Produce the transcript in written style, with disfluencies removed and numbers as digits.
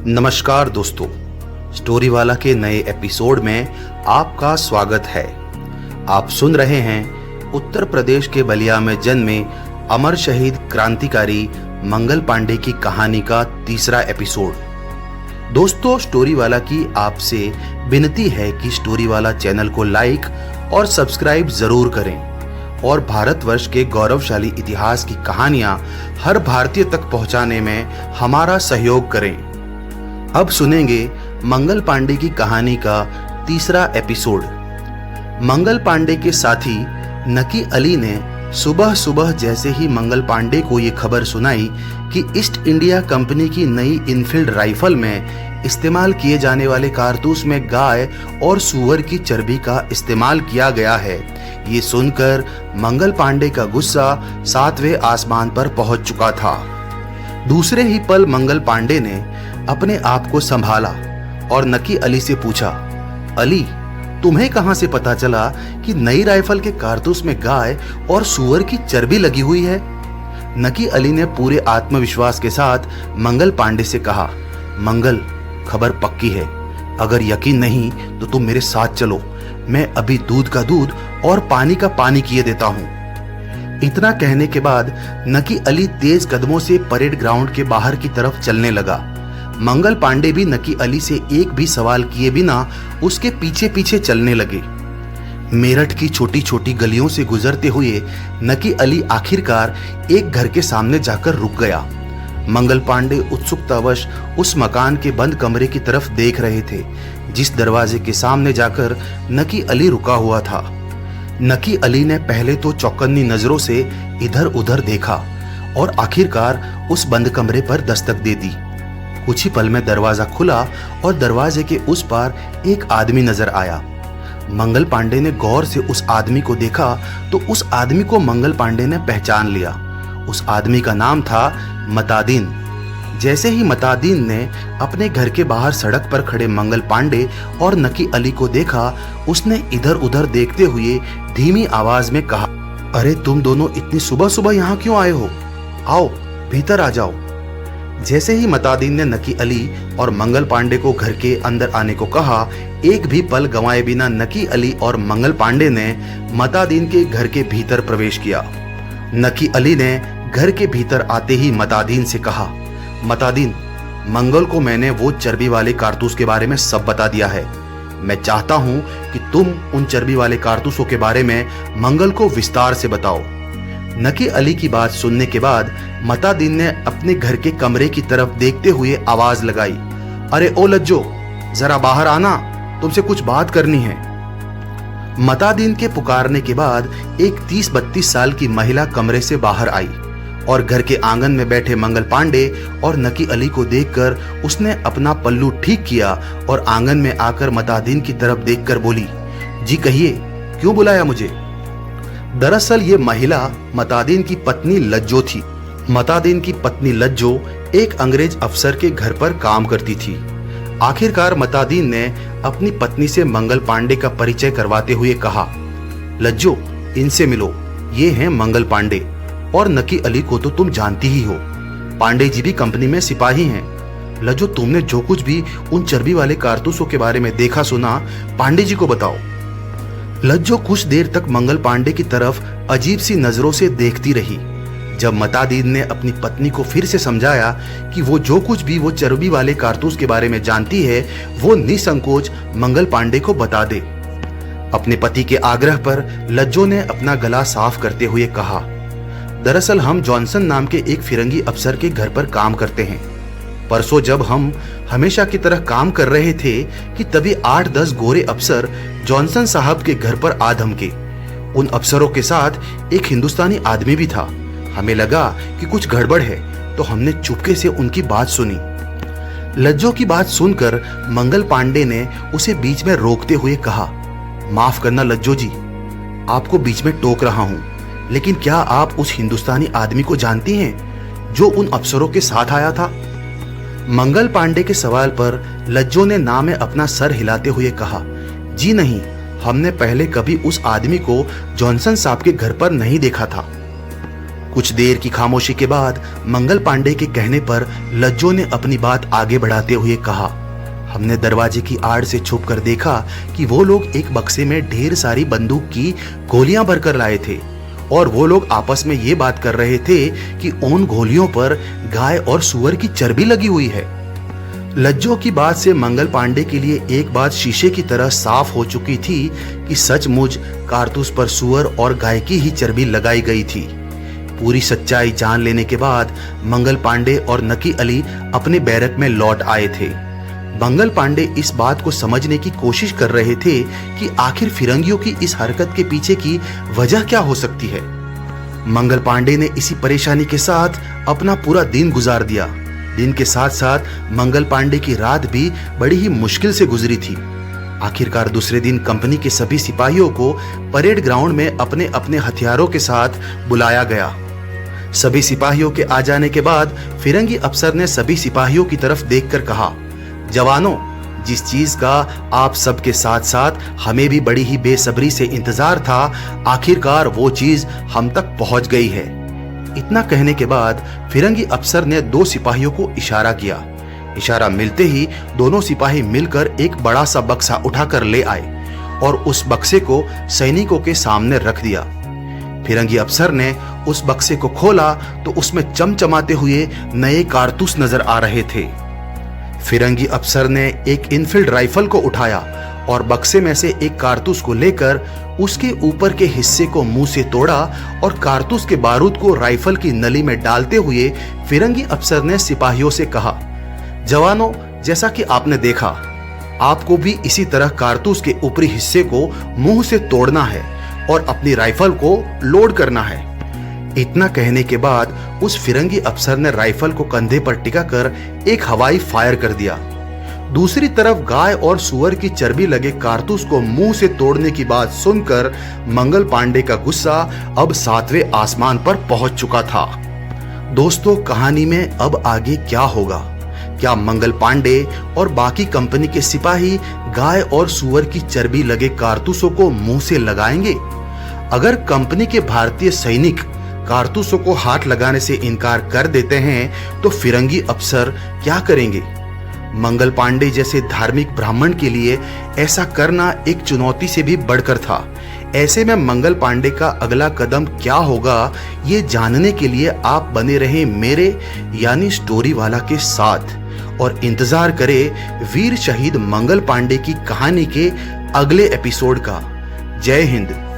नमस्कार दोस्तों, स्टोरी वाला के नए एपिसोड में आपका स्वागत है। आप सुन रहे हैं उत्तर प्रदेश के बलिया में जन्मे अमर शहीद क्रांतिकारी मंगल पांडे की कहानी का तीसरा एपिसोड। दोस्तों, स्टोरी वाला की आपसे विनती है कि स्टोरी वाला चैनल को लाइक और सब्सक्राइब जरूर करें और भारतवर्ष के गौरवशाली इतिहास की कहानियां हर भारतीय तक पहुंचाने में हमारा सहयोग करें। अब सुनेंगे मंगल पांडे की कहानी का तीसरा एपिसोड। मंगल पांडे के साथी नकी अली ने सुबह सुबह जैसे ही मंगल पांडे को ये खबर सुनाई कि ईस्ट इंडिया कंपनी की नई इनफील्ड राइफल में इस्तेमाल किए जाने वाले कारतूस में गाय और सूअर की चर्बी का इस्तेमाल किया गया है, ये सुनकर मंगल पांडे का गुस्सा 7वें आसमान पर पहुंच चुका था। दूसरे ही पल मंगल पांडे ने अपने आप को संभाला और नकी अली से पूछा, अली, तुम्हें कहां से पता चला कि नई राइफल के कारतूस में गाय और सूअर की चर्बी लगी हुई है? नकी अली ने पूरे आत्मविश्वास के साथ मंगल पांडे से कहा, मंगल, खबर पक्की है। अगर यकीन नहीं तो तुम मेरे साथ चलो, मैं अभी दूध का दूध और पानी का पानी किए देता हूं। इतना कहने के बाद नकी अली तेज कदमों से परेड ग्राउंड के बाहर की तरफ चलने लगा। मंगल पांडे भी नकी अली से एक भी सवाल किए बिना उसके पीछे पीछे चलने लगे। मेरठ की छोटी छोटी गलियों से गुजरते हुए नकी अली आखिरकार एक घर के सामने जाकर रुक गया। मंगल पांडे उत्सुकतावश उस मकान के बंद कमरे की तरफ देख रहे थे, जिस दरवाजे के सामने जाकर नकी अली रुका हुआ था। नकी अली ने पहले तो चौकन्नी नजरों से इधर उधर देखा और आखिरकार उस बंद कमरे पर दस्तक दे दी। कुछ ही पल में दरवाजा खुला और दरवाजे के उस पार एक आदमी नजर आया। मंगल पांडे ने गौर से उस आदमी को देखा तो उस आदमी को मंगल पांडे ने पहचान लिया। उस आदमी का नाम था मतादीन। जैसे ही मतादीन ने अपने घर के बाहर सड़क पर खड़े मंगल पांडे और नकी अली को देखा, उसने इधर उधर देखते हुए धीमी आवाज में कहा, अरे तुम दोनों इतनी सुबह सुबह यहाँ क्यों आए हो? आओ भीतर आ जाओ। जैसे ही मतादीन ने नकी अली और मंगल पांडे को घर के अंदर आने को कहा, एक भी पल गंवाए बिना नकी अली और मंगल पांडे ने मतादीन के घर के भीतर प्रवेश किया। नकी अली ने घर के भीतर आते ही मतादीन से कहा, मतादीन, मंगल को मैंने वो चर्बी वाले कारतूस के बारे में सब बता दिया है। मैं चाहता हूं कि तुम उन चर्बी वाले कारतूसों के बारे में मंगल को विस्तार से बताओ। नकी अली की बात सुनने के बाद मतादीन ने अपने घर के कमरे की तरफ देखते हुए आवाज लगाई, अरे ओ लज्जो, जरा बाहर आना, तुमसे कुछ बात करनी है। मतादीन के पुकारने के बाद एक 30-32 साल की महिला कमरे से बाहर आई और घर के आंगन में बैठे मंगल पांडे और नकी अली को देखकर उसने अपना पल्लू ठीक किया और आंगन में आकर मतादीन की तरफ देखकर बोली, जी कहिए, क्यों बुलाया मुझे? दरअसल ये महिला मतादीन की पत्नी लज्जो थी। मतादीन की पत्नी लज्जो एक अंग्रेज अफसर के घर पर काम करती थी। आखिरकार मतादीन ने अपनी पत्नी से मंगल पांडे का परिचय करवाते हुए कहा, लज्जो, इनसे मिलो, ये हैं मंगल पांडे, और नकी अली को तो तुम जानती ही हो, पांडे जी भी कंपनी में सिपाही हैं। लज्जो, तुमने जो कुछ भी उन चर्बी वाले कारतूसों के बारे में देखा सुना, पांडे जी को बताओ। लज्जो कुछ देर तक मंगल पांडे की तरफ अजीब सी नजरों से देखती रही। जब मतादीन ने अपनी पत्नी को फिर से समझाया कि वो जो कुछ भी वो चर्बी वाले कारतूस के बारे में जानती है, वो निसंकोच मंगल पांडे को बता दे। अपने पति के आग्रह पर लज्जो ने अपना गला साफ करते हुए कहा, दरअसल हम जॉनसन नाम के एक फिरंगी अफसर के घर पर काम करते हैं। परसों जब हम हमेशा की तरह काम कर रहे थे कि तभी 8-10 गोरे अफसर जॉनसन साहब के घर पर आ धमके। उन अफसरों के साथ एक हिंदुस्तानी आदमी भी था। हमें लगा कि कुछ गड़बड़ है तो हमने चुपके से उनकी बात सुनी। लज्जो की बात सुनकर मंगल पांडे ने उसे बीच में रोकते हुए कहा, माफ करना लज्जो जी, आपको बीच में टोक रहा हूं, लेकिन क्या आप उस हिंदुस्तानी आदमी को जानती हैं जो उन अफसरों के साथ आया था? मंगल पांडे के सवाल पर लज्जो ने ना में अपना सर हिलाते हुए कहा, जी नहीं, हमने पहले कभी उस आदमी को जॉनसन साहब के घर पर नहीं देखा था। कुछ देर की खामोशी के बाद मंगल पांडे के कहने पर लज्जो ने अपनी बात आगे बढ़ाते हुए कहा, हमने दरवाजे की आड़ से छुप कर देखा कि वो लोग एक बक्से में ढेर सारी बंदूक की गोलियां भरकर लाए थे और वो लोग आपस में ये बात कर रहे थे कि उन गोलियों पर गाय और सुअर की चर्बी लगी हुई है। लज्जो की बात से मंगल पांडे के लिए एक बात शीशे की तरह साफ हो चुकी थी कि सचमुच कारतूस पर सुअर और गाय की ही चर्बी लगाई गई थी। पूरी सच्चाई जान लेने के बाद मंगल पांडे और नकी अली अपने बैरक में लौट आए थे। मंगल पांडे इस बात को समझने की कोशिश कर रहे थे कि आखिर फिरंगियों की इस हरकत के पीछे की वजह क्या हो सकती है। मंगल पांडे ने इसी परेशानी के साथ अपना पूरा दिन गुजार दिया। दिन के साथ साथ मंगल पांडे की रात भी बड़ी ही मुश्किल से गुजरी थी। आखिरकार दूसरे दिन कंपनी के सभी सिपाहियों को परेड ग्राउंड में अपने अपने हथियारों के साथ बुलाया गया। सभी सिपाहियों के आ जाने के बाद फिरंगी अफसर ने सभी सिपाहियों की तरफ देखकर कहा, जवानों, जिस चीज का आप सबके साथ साथ हमें भी बड़ी ही बेसब्री से इंतजार था, आखिरकार वो चीज हम तक पहुंच गई है। इतना कहने के बाद फिरंगी अफसर ने दो सिपाहियों को इशारा किया। इशारा मिलते ही दोनों सिपाही मिलकर एक बड़ा सा बक्सा उठाकर ले आए और उस बक्से को सैनिकों के सामने रख दिया। फिरंगी अफसर ने उस बक्से को खोला तो उसमें चमचमाते हुए नए कारतूस नजर आ रहे थे। फिरंगी अफसर ने एक इनफील्ड राइफल को उठाया और बक्से में से एक कारतूस को लेकर उसके ऊपर के हिस्से को मुंह से तोड़ा और कारतूस के बारूद को राइफल की नली में डालते हुए फिरंगी अफसर ने सिपाहियों से कहा, जवानों, जैसा कि आपने देखा, आपको भी इसी तरह कारतूस के ऊपरी हिस्से को मुंह से तोड़ना है और अपनी राइफल को लोड करना है। इतना कहने के बाद उस फिरंगी अफसर ने राइफल को कंधे पर टिकाकर एक हवाई फायर कर दिया। दूसरी तरफ गाय और सुअर की चर्बी लगे कारतूस को मुंह से तोड़ने की बात सुनकर मंगल पांडे का गुस्सा अब 7वें आसमान पर पहुंच चुका था। दोस्तों, कहानी में अब आगे क्या होगा? क्या मंगल पांडे और बाकी कंपनी के सिपाही गाय और सुअर की चर्बी लगे कारतूसों को मुंह से लगाएंगे? अगर कंपनी के भारतीय सैनिक कारतूसों को हाथ लगाने से इनकार कर देते हैं तो फिरंगी अफसर क्या करेंगे? मंगल पांडे जैसे धार्मिक ब्राह्मण के लिए ऐसा करना एक चुनौती से भी बढ़कर था। ऐसे में मंगल पांडे का अगला कदम क्या होगा, ये जानने के लिए आप बने रहें मेरे यानी स्टोरी वाला के साथ और इंतजार करें वीर शहीद मंगल पांडे की कहानी के अगले एपिसोड का। जय हिंद।